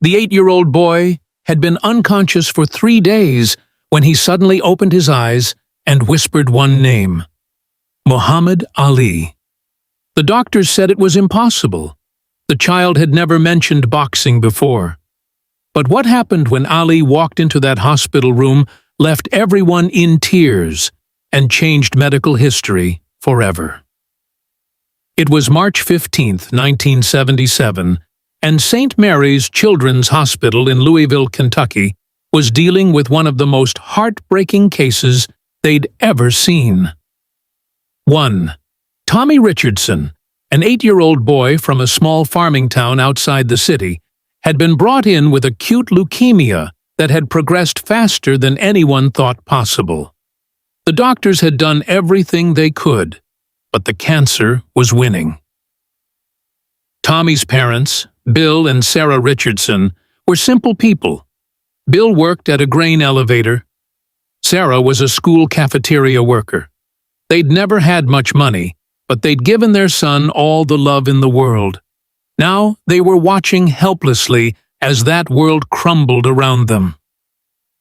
The 8-year-old boy had been unconscious for 3 days when he suddenly opened his eyes and whispered one name: Muhammad Ali. The doctors said it was impossible. The child had never mentioned boxing before. But what happened when Ali walked into that hospital room left everyone in tears and changed medical history forever. It was March 15, 1977, and St. Mary's Children's Hospital in Louisville, Kentucky, was dealing with one of the most heartbreaking cases they'd ever seen. 1. Tommy Richardson, an 8-year-old boy from a small farming town outside the city, had been brought in with acute leukemia that had progressed faster than anyone thought possible. The doctors had done everything they could, but the cancer was winning. Tommy's parents, Bill and Sarah Richardson, were simple people. Bill worked at a grain elevator. Sarah was a school cafeteria worker. They'd never had much money, but they'd given their son all the love in the world. Now they were watching helplessly as that world crumbled around them.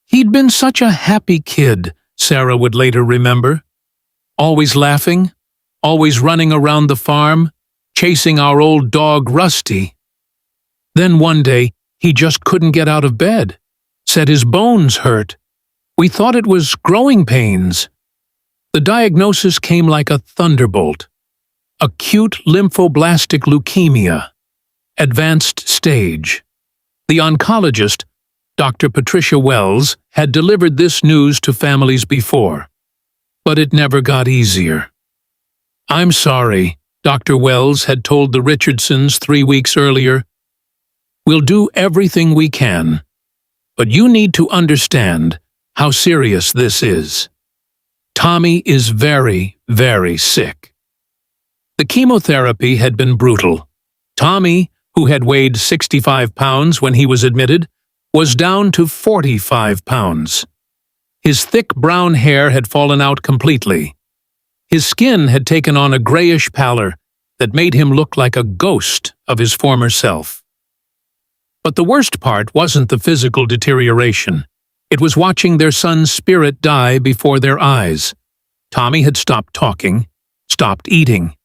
He'd been such a happy kid, Sarah would later remember. Always laughing, always running around the farm, chasing our old dog Rusty. Then one day, he just couldn't get out of bed. Said his bones hurt. We thought it was growing pains. The diagnosis came like a thunderbolt. Acute lymphoblastic leukemia. Advanced stage. The oncologist, Dr. Patricia Wells, had delivered this news to families before. But it never got easier. "I'm sorry," Dr. Wells had told the Richardsons 3 weeks earlier. "We'll do everything we can. But you need to understand how serious this is. Tommy is very, very sick." The chemotherapy had been brutal. Tommy, who had weighed 65 pounds when he was admitted, was down to 45 pounds. His thick brown hair had fallen out completely. His skin had taken on a grayish pallor that made him look like a ghost of his former self. But the worst part wasn't the physical deterioration. It was watching their son's spirit die before their eyes. Tommy had stopped talking, stopped eating,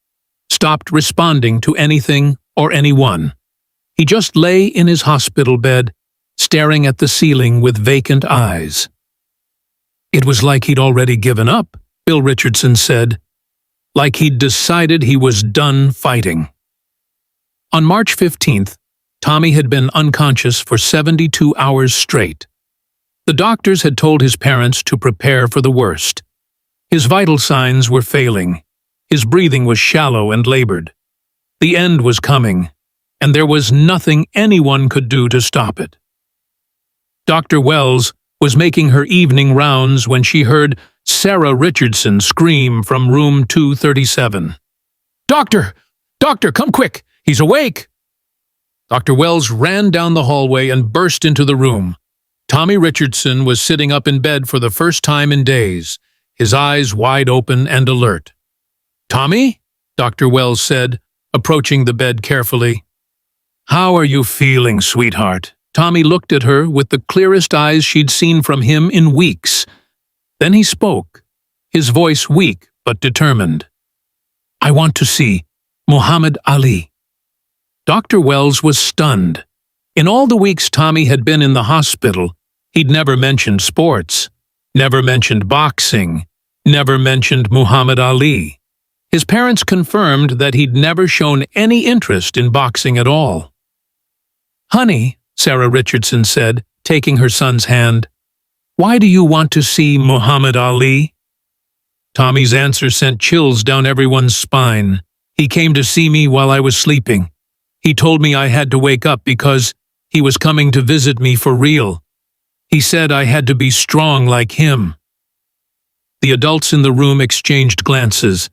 stopped responding to anything or anyone. He just lay in his hospital bed, staring at the ceiling with vacant eyes. "It was like he'd already given up," Bill Richardson said. "Like he'd decided he was done fighting." On March 15th, Tommy had been unconscious for 72 hours straight. The doctors had told his parents to prepare for the worst. His vital signs were failing. His breathing was shallow and labored. The end was coming, and there was nothing anyone could do to stop it. Dr. Wells was making her evening rounds when she heard Sarah Richardson scream from room 237. "Doctor! Doctor, come quick! He's awake!" Dr. Wells ran down the hallway and burst into the room. Tommy Richardson was sitting up in bed for the first time in days, his eyes wide open and alert. "Tommy?" Dr. Wells said, approaching the bed carefully. "How are you feeling, sweetheart?" Tommy looked at her with the clearest eyes she'd seen from him in weeks. Then he spoke, his voice weak but determined. "I want to see Muhammad Ali." Dr. Wells was stunned. In all the weeks Tommy had been in the hospital, he'd never mentioned sports, never mentioned boxing, never mentioned Muhammad Ali. His parents confirmed that he'd never shown any interest in boxing at all. "Honey," Sarah Richardson said, taking her son's hand, "why do you want to see Muhammad Ali?" Tommy's answer sent chills down everyone's spine. "He came to see me while I was sleeping. He told me I had to wake up because he was coming to visit me for real. He said I had to be strong like him." The adults in the room exchanged glances.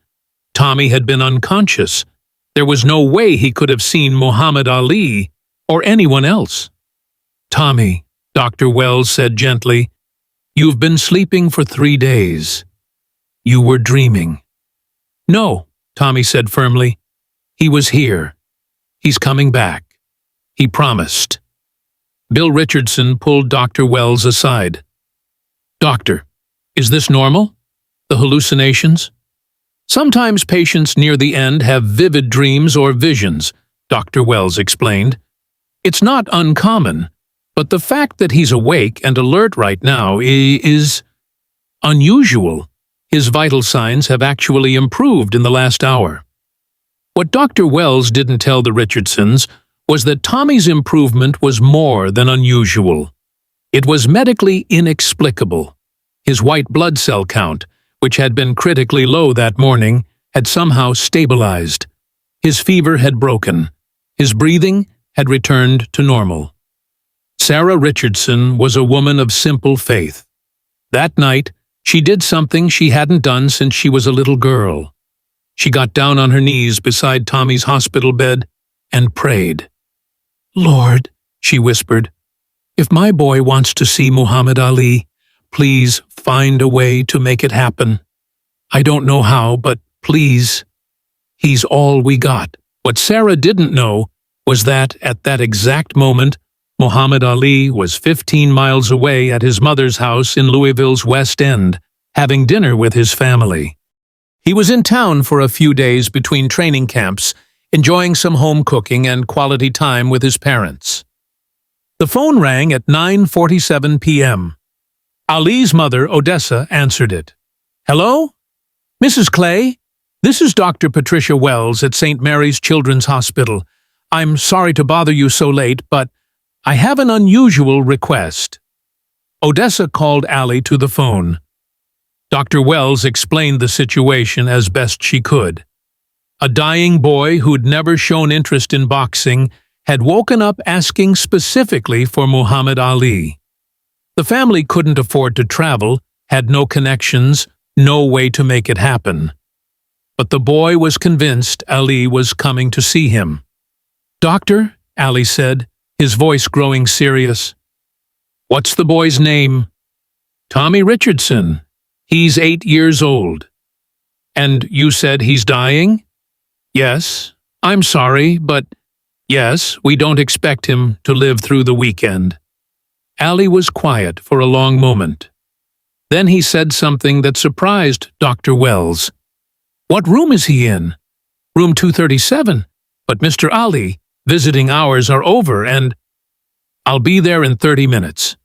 Tommy had been unconscious. There was no way he could have seen Muhammad Ali or anyone else. "Tommy," Dr. Wells said gently, "you've been sleeping for 3 days. You were dreaming." "No," Tommy said firmly. "He was here. He's coming back. He promised." Bill Richardson pulled Dr. Wells aside. "Doctor, is this normal? The hallucinations?" "Sometimes patients near the end have vivid dreams or visions," Dr. Wells explained. "It's not uncommon, but the fact that he's awake and alert right now is unusual. His vital signs have actually improved in the last hour." What Dr. Wells didn't tell the Richardsons was that Tommy's improvement was more than unusual. It was medically inexplicable. His white blood cell count, which had been critically low that morning, had somehow stabilized. His fever had broken. His breathing had returned to normal. Sarah Richardson was a woman of simple faith. That night, she did something she hadn't done since she was a little girl. She got down on her knees beside Tommy's hospital bed and prayed. "Lord," she whispered, "if my boy wants to see Muhammad Ali, please find a way to make it happen. I don't know how, but please. He's all we got." What Sarah didn't know was that, at that exact moment, Muhammad Ali was 15 miles away at his mother's house in Louisville's West End, having dinner with his family. He was in town for a few days between training camps, enjoying some home cooking and quality time with his parents. The phone rang at 9:47 p.m. Ali's mother, Odessa, answered it. "Hello? Mrs. Clay? This is Dr. Patricia Wells at St. Mary's Children's Hospital. I'm sorry to bother you so late, but I have an unusual request." Odessa called Ali to the phone. Dr. Wells explained the situation as best she could. A dying boy who'd never shown interest in boxing had woken up asking specifically for Muhammad Ali. The family couldn't afford to travel, had no connections, no way to make it happen. But the boy was convinced Ali was coming to see him. "Doctor," Ali said, his voice growing serious. "What's the boy's name?" "Tommy Richardson. He's 8 years old." "And you said he's dying?" "Yes. I'm sorry, but yes, we don't expect him to live through the weekend." Ali was quiet for a long moment. Then he said something that surprised Dr. Wells. "What room is he in?" "Room 237. But Mr. Ali, visiting hours are over and—" "I'll be there in 30 minutes.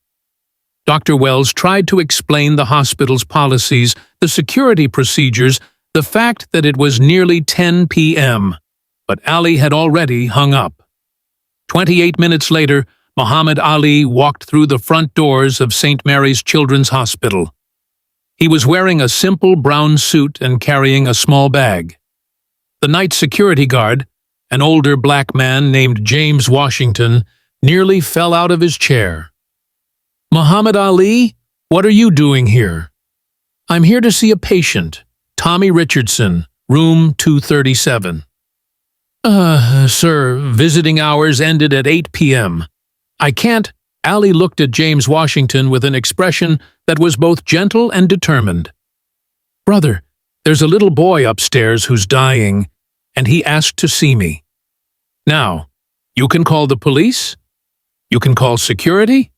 Dr. Wells tried to explain the hospital's policies, the security procedures, the fact that it was nearly 10 p.m., but Ali had already hung up. 28 minutes later, Muhammad Ali walked through the front doors of St. Mary's Children's Hospital. He was wearing a simple brown suit and carrying a small bag. The night security guard, an older black man named James Washington, nearly fell out of his chair. "Muhammad Ali, what are you doing here?" "I'm here to see a patient, Tommy Richardson, room 237. Sir, visiting hours ended at 8 p.m. I can't—" Ali looked at James Washington with an expression that was both gentle and determined. "Brother, there's a little boy upstairs who's dying, and he asked to see me. Now, you can call the police, you can call security,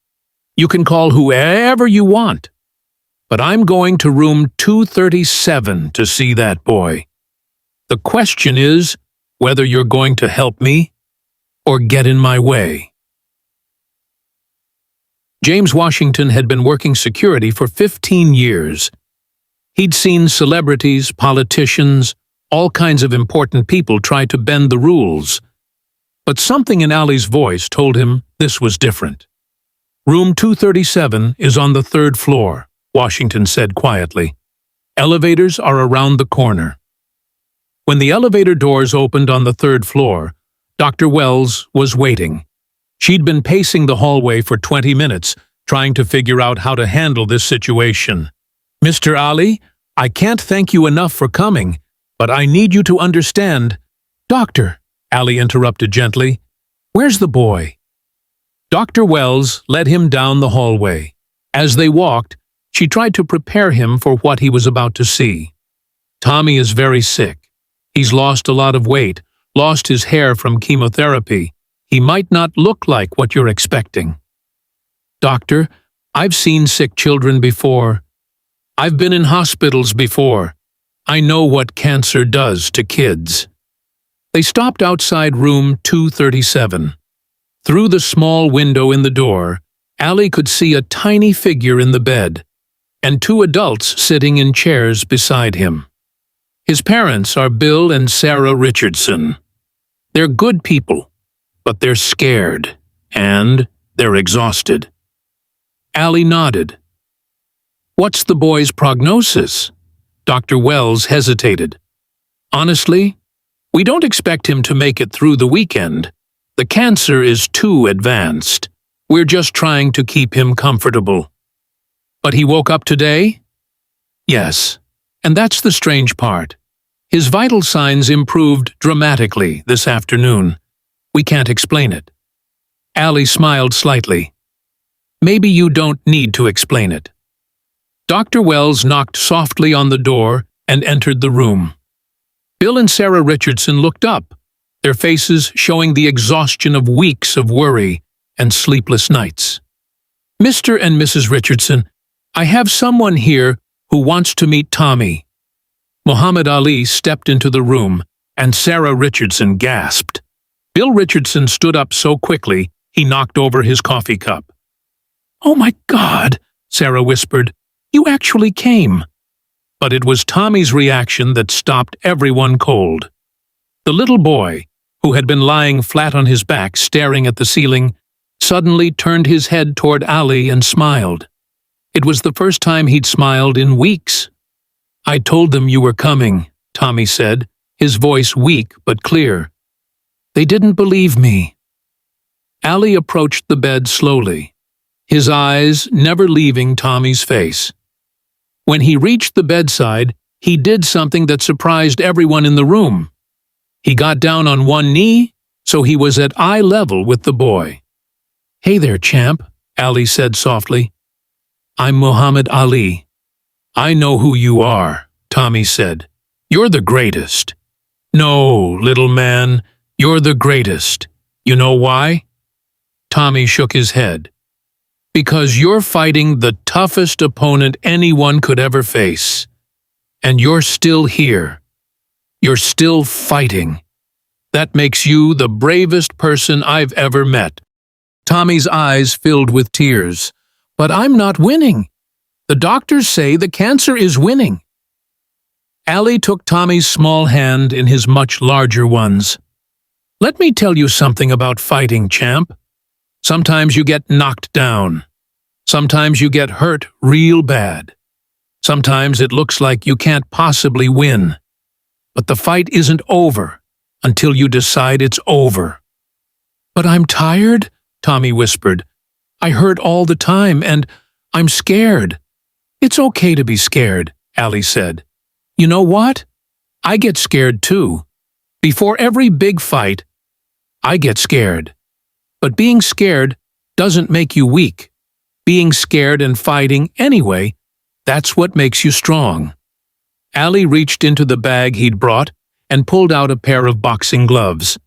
you can call whoever you want, but I'm going to room 237 to see that boy. The question is whether you're going to help me or get in my way." James Washington had been working security for 15 years. He'd seen celebrities, politicians, all kinds of important people try to bend the rules. But something in Ali's voice told him this was different. "Room 237 is on the 3rd floor, Washington said quietly. "Elevators are around the corner." When the elevator doors opened on the 3rd floor, Dr. Wells was waiting. She'd been pacing the hallway for 20 minutes, trying to figure out how to handle this situation. "Mr. Ali, I can't thank you enough for coming, but I need you to understand—" "Doctor," Ali interrupted gently, "where's the boy?" Dr. Wells led him down the hallway. As they walked, she tried to prepare him for what he was about to see. "Tommy is very sick. He's lost a lot of weight, lost his hair from chemotherapy. He might not look like what you're expecting." Doctor, I've seen sick children before. I've been in hospitals before. I know what cancer does to kids." They stopped outside room 237. Through the small window in the door, Allie could see a tiny figure in the bed, and two adults sitting in chairs beside him. His parents are Bill and Sarah Richardson. They're good people, but they're scared, and they're exhausted. Allie nodded. "What's the boy's prognosis?" Dr. Wells hesitated. "Honestly, we don't expect him to make it through the weekend. The cancer is too advanced. We're just trying to keep him comfortable." "But he woke up today?" "Yes, and that's the strange part. His vital signs improved dramatically this afternoon. We can't explain it." Allie smiled slightly. "Maybe you don't need to explain it." Dr. Wells knocked softly on the door and entered the room. Bill and Sarah Richardson looked up, their faces showing the exhaustion of weeks of worry and sleepless nights. "Mr. and Mrs. Richardson, I have someone here who wants to meet Tommy." Muhammad Ali stepped into the room, and Sarah Richardson gasped. Bill Richardson stood up so quickly he knocked over his coffee cup. "Oh my God," Sarah whispered. "You actually came." But it was Tommy's reaction that stopped everyone cold. The little boy, who had been lying flat on his back staring at the ceiling, suddenly turned his head toward Ali and smiled. It was the first time he'd smiled in weeks. "I told them you were coming," Tommy said, his voice weak but clear. "They didn't believe me." Ali approached the bed slowly, his eyes never leaving Tommy's face. When he reached the bedside, he did something that surprised everyone in the room. He got down on one knee, so he was at eye level with the boy. "Hey there, champ," Ali said softly. "I'm Muhammad Ali." "I know who you are," Tommy said. "You're the greatest." "No, little man, you're the greatest. You know why?" Tommy shook his head. "Because you're fighting the toughest opponent anyone could ever face. And you're still here. You're still fighting. That makes you the bravest person I've ever met." Tommy's eyes filled with tears. "But I'm not winning. The doctors say the cancer is winning." Ali took Tommy's small hand in his much larger ones. "Let me tell you something about fighting, champ. Sometimes you get knocked down. Sometimes you get hurt real bad. Sometimes it looks like you can't possibly win. But the fight isn't over until you decide it's over." "But I'm tired," Tommy whispered. "I hurt all the time, and I'm scared." "It's okay to be scared," Ali said. "You know what? I get scared too. Before every big fight, I get scared. But being scared doesn't make you weak. Being scared and fighting anyway, that's what makes you strong." Ali reached into the bag he'd brought and pulled out a pair of boxing gloves.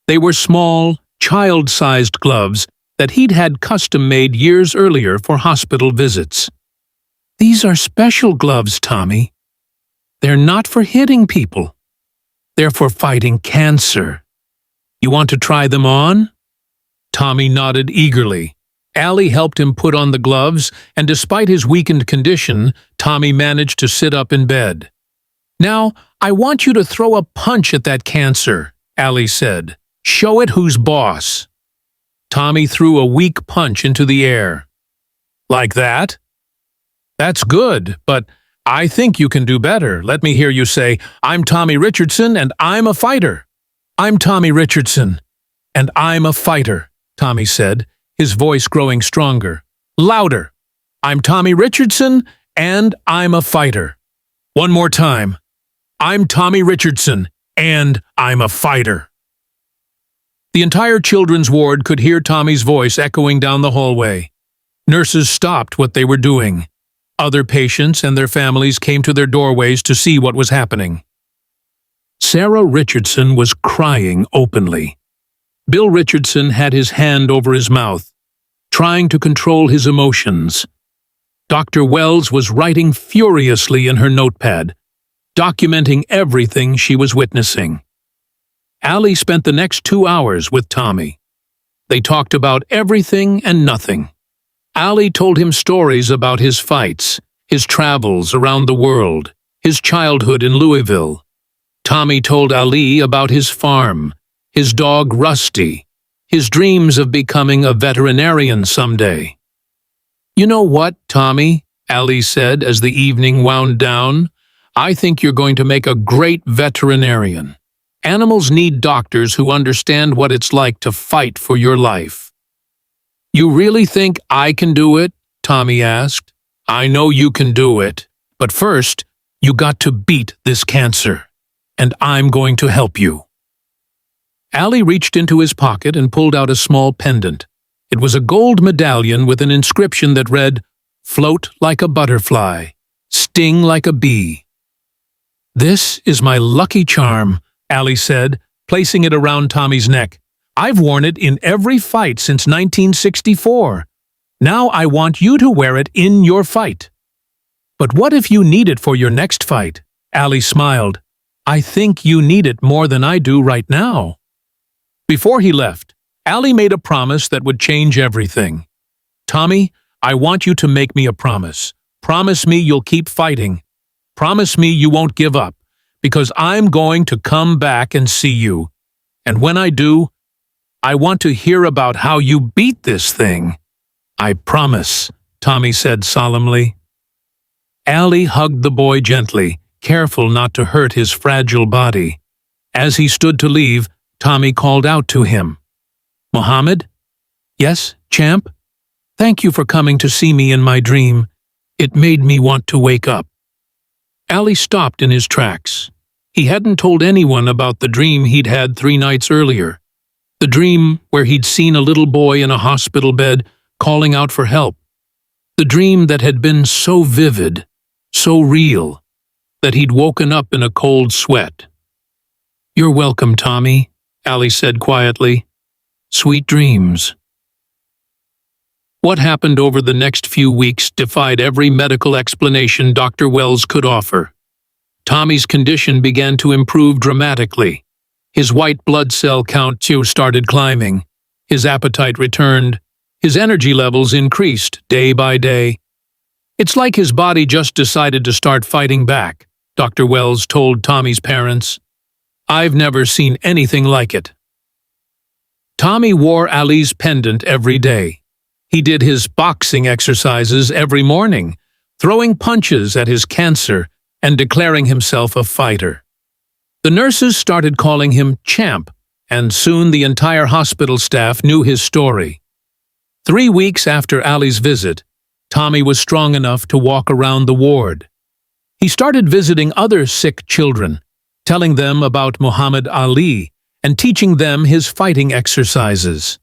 They were small, child-sized gloves that he'd had custom-made years earlier for hospital visits. "These are special gloves, Tommy. They're not for hitting people. They're for fighting cancer. You want to try them on?" Tommy nodded eagerly. Ali helped him put on the gloves, and despite his weakened condition, Tommy managed to sit up in bed. "Now, I want you to throw a punch at that cancer," Ali said. "Show it who's boss." Tommy threw a weak punch into the air. "Like that?" "That's good, but I think you can do better. Let me hear you say, 'I'm Tommy Richardson, and I'm a fighter.'" "I'm Tommy Richardson, and I'm a fighter," Tommy said, his voice growing stronger. "Louder! I'm Tommy Richardson, and I'm a fighter." "One more time. I'm Tommy Richardson, and I'm a fighter." The entire children's ward could hear Tommy's voice echoing down the hallway. Nurses stopped what they were doing. Other patients and their families came to their doorways to see what was happening. Sarah Richardson was crying openly. Bill Richardson had his hand over his mouth. trying to control his emotions. Dr. Wells was writing furiously in her notepad, documenting everything she was witnessing. Allie spent the next 2 hours with Tommy. They talked about everything and nothing. Allie told him stories about his fights, his travels around the world, his childhood in Louisville. Tommy told Allie about his farm, his dog Rusty, his dreams of becoming a veterinarian someday. "You know what, Tommy," Allie said as the evening wound down, "I think you're going to make a great veterinarian. Animals need doctors who understand what it's like to fight for your life." "You really think I can do it?" Tommy asked. "I know you can do it, but first, you got to beat this cancer, and I'm going to help you." Allie reached into his pocket and pulled out a small pendant. It was a gold medallion with an inscription that read, "Float like a butterfly, sting like a bee." "This is my lucky charm," Allie said, placing it around Tommy's neck. "I've worn it in every fight since 1964. Now I want you to wear it in your fight." "But what if you need it for your next fight?" Allie smiled. "I think you need it more than I do right now." Before he left, Allie made a promise that would change everything. "Tommy, I want you to make me a promise. Promise me you'll keep fighting. Promise me you won't give up, because I'm going to come back and see you. And when I do, I want to hear about how you beat this thing." "I promise," Tommy said solemnly. Allie hugged the boy gently, careful not to hurt his fragile body. As he stood to leave, Tommy called out to him. "Mohammed?" "Yes, champ? Thank you for coming to see me in my dream. It made me want to wake up." Allie stopped in his tracks. He hadn't told anyone about the dream he'd had 3 nights earlier. The dream where he'd seen a little boy in a hospital bed calling out for help. The dream that had been so vivid, so real, that he'd woken up in a cold sweat. "You're welcome, Tommy," Allie said quietly. "Sweet dreams." What happened over the next few weeks defied every medical explanation Dr. Wells could offer. Tommy's condition began to improve dramatically. His white blood cell count too started climbing. His appetite returned. His energy levels increased day by day. "It's like his body just decided to start fighting back," Dr. Wells told Tommy's parents. "I've never seen anything like it." Tommy wore Allie's pendant every day. He did his boxing exercises every morning, throwing punches at his cancer and declaring himself a fighter. The nurses started calling him Champ, and soon the entire hospital staff knew his story. 3 weeks after Allie's visit, Tommy was strong enough to walk around the ward. He started visiting other sick children, telling them about Muhammad Ali and teaching them his fighting exercises.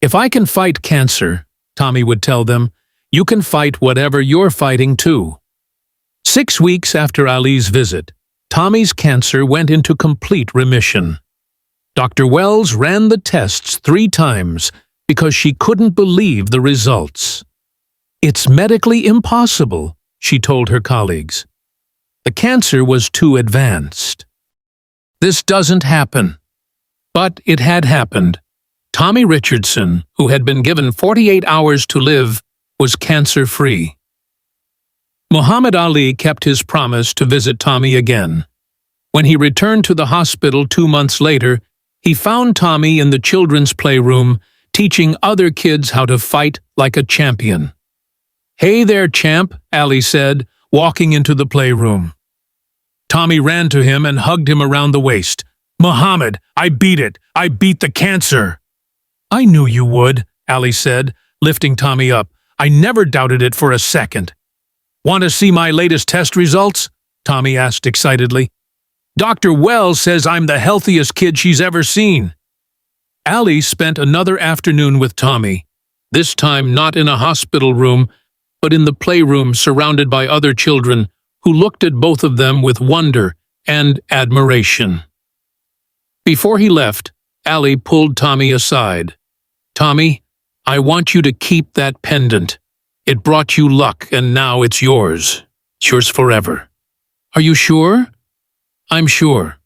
"If I can fight cancer," Tommy would tell them, "you can fight whatever you're fighting too." 6 weeks after Ali's visit, Tommy's cancer went into complete remission. Dr. Wells ran the tests 3 times because she couldn't believe the results. "It's medically impossible," she told her colleagues. The cancer was too advanced. This doesn't happen. But it had happened. Tommy Richardson, who had been given 48 hours to live, was cancer-free. Muhammad Ali kept his promise to visit Tommy again. When he returned to the hospital 2 months later, he found Tommy in the children's playroom, teaching other kids how to fight like a champion. "Hey there, champ," Ali said, walking into the playroom. Tommy ran to him and hugged him around the waist. "Muhammad, I beat it! I beat the cancer!" "I knew you would," Ali said, lifting Tommy up. "I never doubted it for a second." "Want to see my latest test results?" Tommy asked excitedly. "Dr. Wells says I'm the healthiest kid she's ever seen." Ali spent another afternoon with Tommy, this time not in a hospital room, but in the playroom surrounded by other children who looked at both of them with wonder and admiration. Before he left, Ali pulled Tommy aside. "Tommy, I want you to keep that pendant. It brought you luck, and now it's yours. It's yours forever. Are you sure? I'm sure.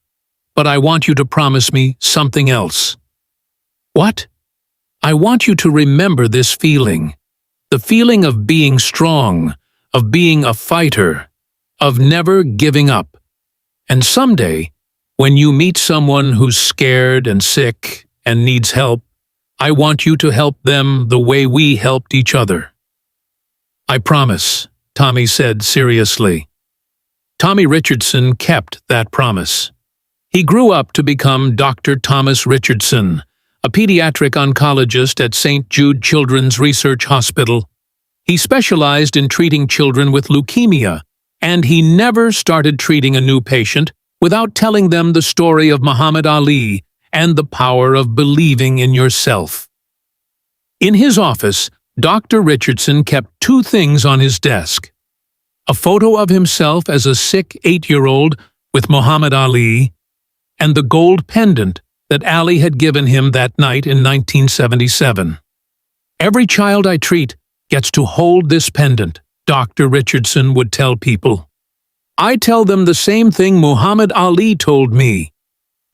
But I want you to promise me something else. What? I want you to remember this feeling. The feeling of being strong, of being a fighter, of never giving up. And someday, when you meet someone who's scared and sick and needs help, I want you to help them the way we helped each other. I promise, Tommy said seriously. Tommy Richardson kept that promise. He grew up to become Dr. Thomas Richardson, a pediatric oncologist at St. Jude Children's Research Hospital. He specialized in treating children with leukemia, and he never started treating a new patient without telling them the story of Muhammad Ali and the power of believing in yourself. In his office, Dr. Richardson kept two things on his desk: a photo of himself as a sick 8-year-old with Muhammad Ali, and the gold pendant that Ali had given him that night in 1977. Every child I treat gets to hold this pendant, Dr. Richardson would tell people. I tell them the same thing Muhammad Ali told me.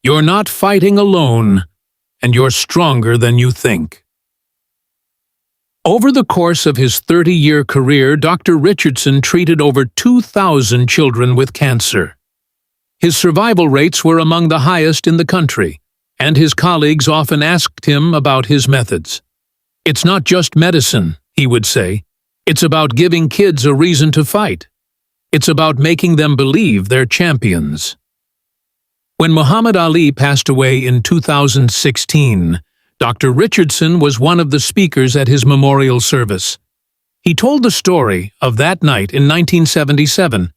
You're not fighting alone, and you're stronger than you think. Over the course of his 30-year career, Dr. Richardson treated over 2,000 children with cancer. His survival rates were among the highest in the country, and his colleagues often asked him about his methods. It's not just medicine, he would say. It's about giving kids a reason to fight. It's about making them believe they're champions. When Muhammad Ali passed away in 2016, Dr. Richardson was one of the speakers at his memorial service. He told the story of that night in 1977,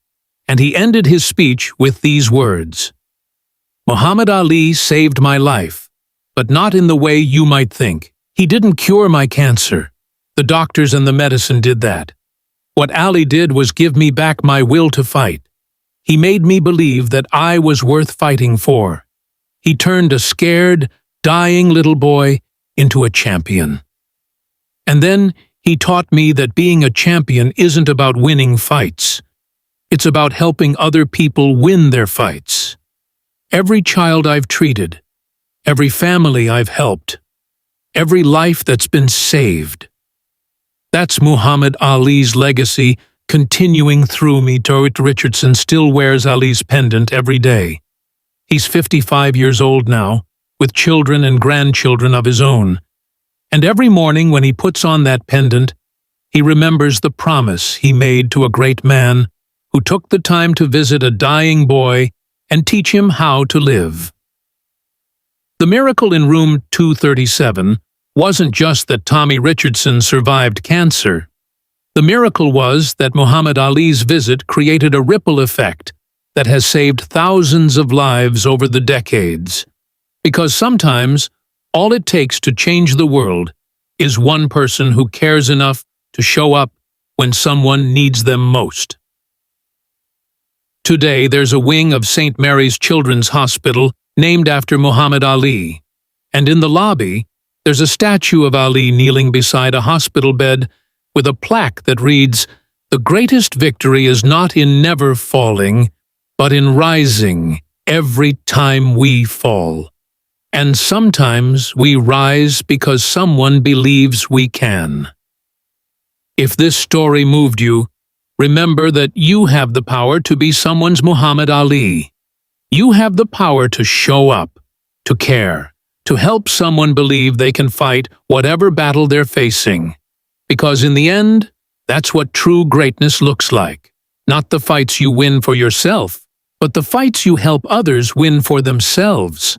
and he ended his speech with these words: Muhammad Ali saved my life, but not in the way you might think. He didn't cure my cancer. The doctors and the medicine did that. What Ali did was give me back my will to fight. He made me believe that I was worth fighting for. He turned a scared, dying little boy into a champion. And then he taught me that being a champion isn't about winning fights. It's about helping other people win their fights. Every child I've treated, every family I've helped, every life that's been saved. That's Muhammad Ali's legacy continuing through me. Dr. Richardson still wears Ali's pendant every day. He's 55 years old now, with children and grandchildren of his own. And every morning when he puts on that pendant, he remembers the promise he made to a great man who took the time to visit a dying boy and teach him how to live. The miracle in room 237 wasn't just that Tommy Richardson survived cancer. The miracle was that Muhammad Ali's visit created a ripple effect that has saved thousands of lives over the decades. Because sometimes, all it takes to change the world is one person who cares enough to show up when someone needs them most. Today, there's a wing of St. Mary's Children's Hospital named after Muhammad Ali, and in the lobby, there's a statue of Ali kneeling beside a hospital bed with a plaque that reads, "The greatest victory is not in never falling, but in rising every time we fall. And sometimes we rise because someone believes we can." If this story moved you, remember that you have the power to be someone's Muhammad Ali. You have the power to show up, to care, to help someone believe they can fight whatever battle they're facing. Because in the end, that's what true greatness looks like. Not the fights you win for yourself, but the fights you help others win for themselves.